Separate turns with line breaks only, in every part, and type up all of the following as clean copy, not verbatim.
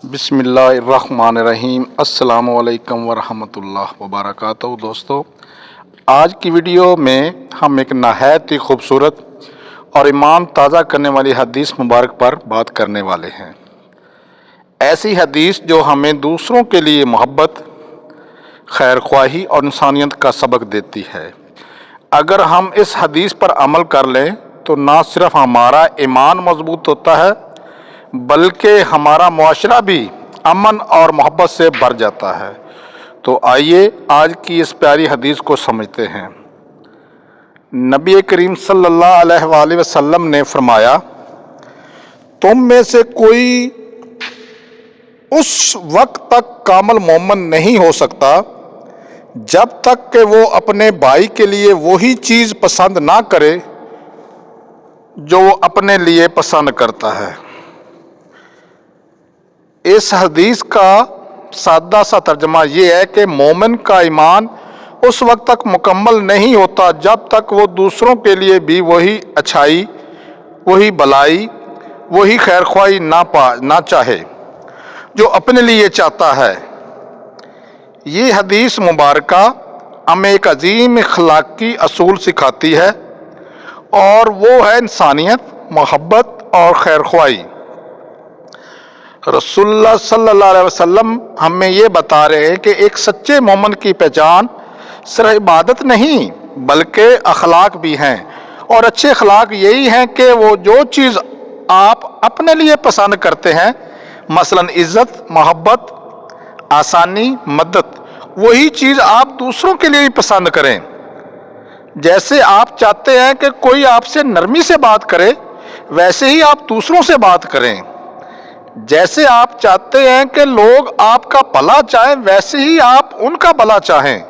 बिस्मिल्लाहिर्रहमानिर्रहीम। अस्सलाम वालेकुम वरहमतुल्लाह वबरकातुहू। दोस्तों, आज की वीडियो में हम एक नहायत ही खूबसूरत और ईमान ताज़ा करने वाली हदीस मुबारक पर बात करने वाले हैं। ऐसी हदीस जो हमें दूसरों के लिए मोहब्बत, खैर ख्वाही और इंसानियत का सबक देती है। अगर हम इस हदीस पर अमल कर लें तो ना सिर्फ हमारा ईमान मजबूत होता है बल्कि हमारा मुआशरा भी अमन और मोहब्बत से भर जाता है। तो आइए आज की इस प्यारी हदीस को समझते हैं। नबी करीम सल्लल्लाहु अलैहि वसल्लम ने फरमाया, तुम में से कोई उस वक्त तक कामिल मोमिन नहीं हो सकता जब तक कि वो अपने भाई के लिए वही चीज़ पसंद ना करे जो वो अपने लिए पसंद करता है। इस हदीस का सादा सा तर्जमा ये है कि मोमिन का ईमान उस वक्त तक मुकम्मल नहीं होता जब तक वो दूसरों के लिए भी वही अच्छाई, वही भलाई, वही खैरख्वाही ना चाहे जो अपने लिए चाहता है। ये हदीस मुबारका हमें एक अजीम अखलाकी असूल सिखाती है और वो है इंसानियत, मोहब्बत और खैरख्वाही। रसूलुल्लाह सल्लल्लाहु अलैहि वसल्लम हमें ये बता रहे हैं कि एक सच्चे मोमिन की पहचान सिर्फ इबादत नहीं बल्कि अखलाक भी हैं। और अच्छे अखलाक यही हैं कि वो जो चीज़ आप अपने लिए पसंद करते हैं, मसलन इज़्ज़त, मोहब्बत, आसानी, मदद, वही चीज़ आप दूसरों के लिए भी पसंद करें। जैसे आप चाहते हैं कि कोई आपसे नरमी से बात करे, वैसे ही आप दूसरों से बात करें। जैसे आप चाहते हैं कि लोग आपका भला चाहें, वैसे ही आप उनका भला चाहें।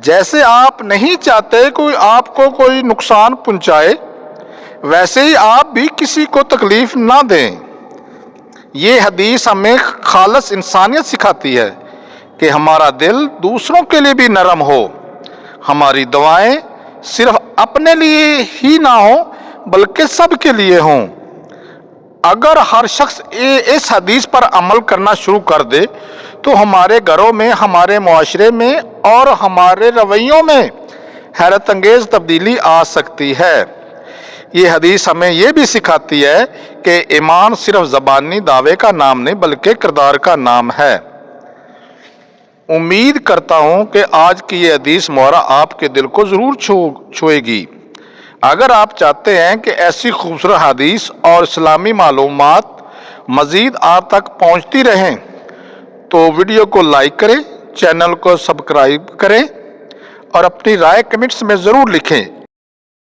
जैसे आप नहीं चाहते कोई आपको कोई नुकसान पहुंचाए, वैसे ही आप भी किसी को तकलीफ ना दें। ये हदीस हमें खालस इंसानियत सिखाती है कि हमारा दिल दूसरों के लिए भी नरम हो, हमारी दुआएं सिर्फ अपने लिए ही ना हो बल्कि सब के लिए हों। अगर हर शख्स इस हदीस पर अमल करना शुरू कर दे तो हमारे घरों में, हमारे मुआशरे में और हमारे रवैयों में हैरत अंगेज तब्दीली आ सकती है। ये हदीस हमें ये भी सिखाती है कि ईमान सिर्फ ज़बानी दावे का नाम नहीं बल्कि किरदार का नाम है। उम्मीद करता हूँ कि आज की ये हदीस मोहरा आपके दिल को ज़रूर छुएगी। अगर आप चाहते हैं कि ऐसी खूबसूरत हदीस और इस्लामी मालूमात मज़ीद आप तक पहुँचती रहें तो वीडियो को लाइक करें, चैनल को सब्सक्राइब करें और अपनी राय कमेंट्स में ज़रूर लिखें।